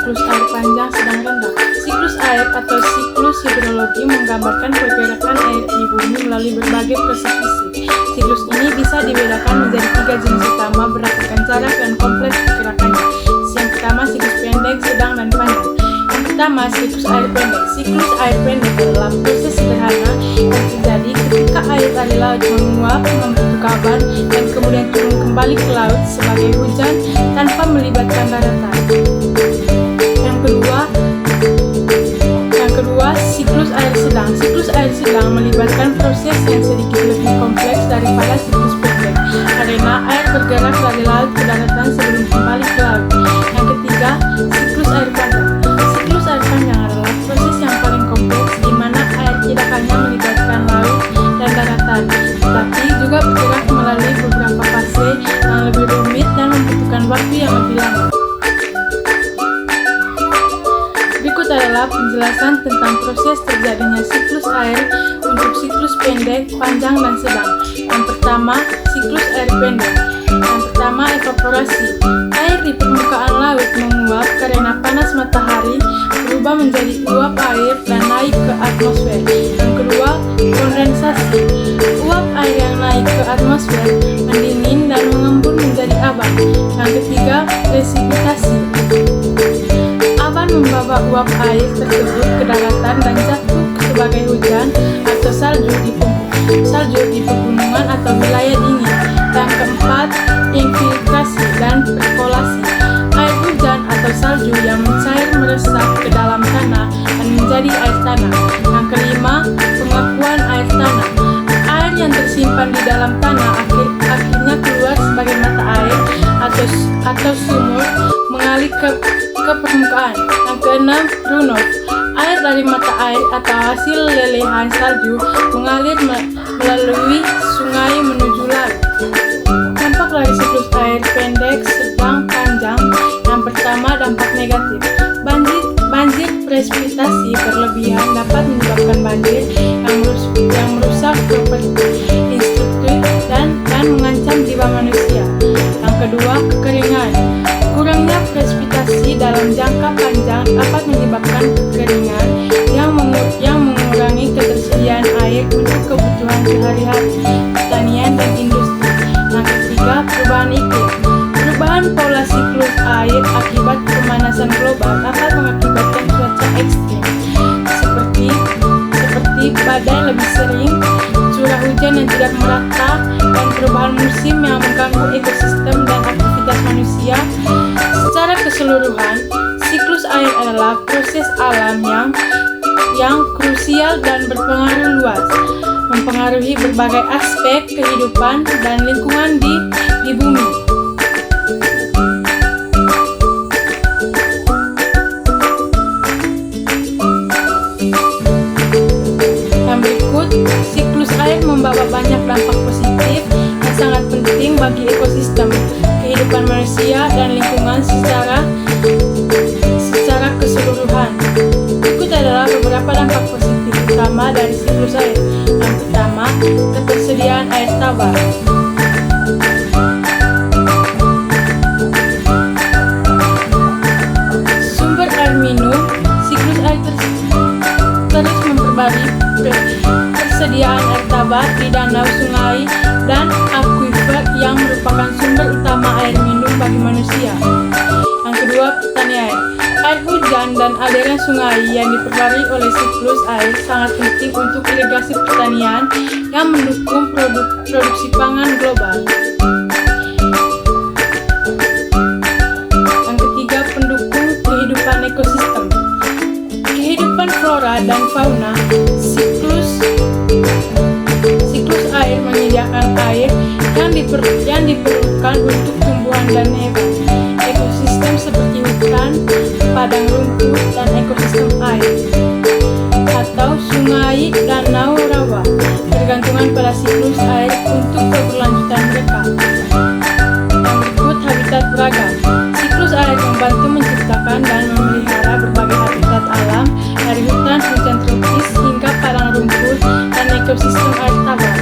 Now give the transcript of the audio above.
siklus air panjang sedang rendah. Siklus air atau siklus hidrologi menggambarkan pergerakan air di bumi melalui berbagai proses fisik. Siklus ini bisa dibedakan menjadi 3 jenis utama berdasarkan cara dan kompleks gerakannya. Yang pertama, siklus pendek, sedang, dan panjang. Yang pertama, siklus air pendek. Siklus air pendek adalah proses sederhana yang terjadi ketika air dari laut menguap, membentuk awan, dan kemudian turun kembali ke laut sebagai hujan tanpa melibatkan daratan. Yang kedua, siklus air sedang. Siklus air sedang melibatkan proses yang sedikit lebih kompleks daripada siklus pendek, karena air bergerak dari laut ke daratan sebelum kembali ke laut. Yang ketiga, siklus air panjang. Siklus air panjang adalah proses yang paling kompleks di mana air tidak hanya melibatkan laut dan daratan, tetapi juga bergerak melalui beberapa fase yang lebih rumit dan membutuhkan waktu yang lebih lama. Berikut adalah penjelasan tentang proses terjadinya siklus air untuk siklus pendek, panjang, dan sedang. Yang pertama, siklus air pendek. Yang pertama, evaporasi. Air di permukaan laut menguap karena panas matahari berubah menjadi uap air dan naik ke atmosfer. Yang kedua, kondensasi. Uap air yang naik ke atmosfer mendingin dan mengembun menjadi awan. Yang ketiga, presipitasi. Awan membawa uap air tersebut ke daratan dan jatuh sebagai hujan atau salju di pegunungan atau wilayah dingin. Yang keempat, infiltrasi dan perkolasi. Air hujan atau salju yang mencair meresap ke dalam tanah dan menjadi air tanah. Yang kelima, pengakuan air tanah. Air yang tersimpan di dalam tanah akhirnya keluar sebagai mata air atau sumur mengalir ke permukaan. Yang keenam, runoff. Air dari mata air atau hasil lelehan salju mengalir melalui sungai menuju laut. Dampak dari siklus air pendek, sedang, panjang. Yang pertama, dampak negatif. Banjir presipitasi berlebihan dapat menyebabkan banjir yang merusak properti infrastruktur dan mengancam jiwa manusia. Yang kedua, kekeringan. Kurangnya presipitasi dalam jangka panjang dapat menyebabkan kekeringan yang mengurangi ketersediaan air untuk kebutuhan sehari-hari, pertanian, dan industri. Yang ketiga, perubahan iklim. Perubahan pola siklus air akibat pemanasan global dapat mengakibatkan cuaca ekstrim seperti badai lebih sering, curah hujan yang tidak merata, dan perubahan musim yang mengganggu ekosistem dan aktivitas manusia. Secara keseluruhan, siklus air adalah proses alam yang krusial dan berpengaruh luas, mempengaruhi berbagai aspek kehidupan dan lingkungan di bumi. Yang berikut, siklus air membawa banyak dampak positif yang sangat penting bagi ekosistem, kehidupan manusia, dan lingkungan secara keseluruhan. Berikut adalah beberapa dampak positif utama dari siklus air. Yang pertama, ketersediaan air tawar. Sumber air minum. Siklus air terus memperbarui persediaan air tawar di danau, sungai, dan akuifer yang merupakan sumber utama air minum bagi manusia. Yang kedua, pertanian. Air hujan dan aliran sungai yang diperbarui oleh siklus air sangat penting untuk irigasi pertanian yang mendukung produksi pangan global. Yang ketiga, pendukung kehidupan ekosistem. Kehidupan flora dan fauna. Siklus air menyediakan air yang diperlukan untuk tumbuhan dan hewan. Ekosistem seperti hutan, padang rumput, dan ekosistem air atau sungai, danau, rawa bergantungan pada siklus air untuk keberlanjutan mereka. Yang berikut, habitat beragam. Siklus air membantu menciptakan dan memelihara berbagai habitat alam dari hutan tropis hingga padang rumput dan ekosistem air tawar.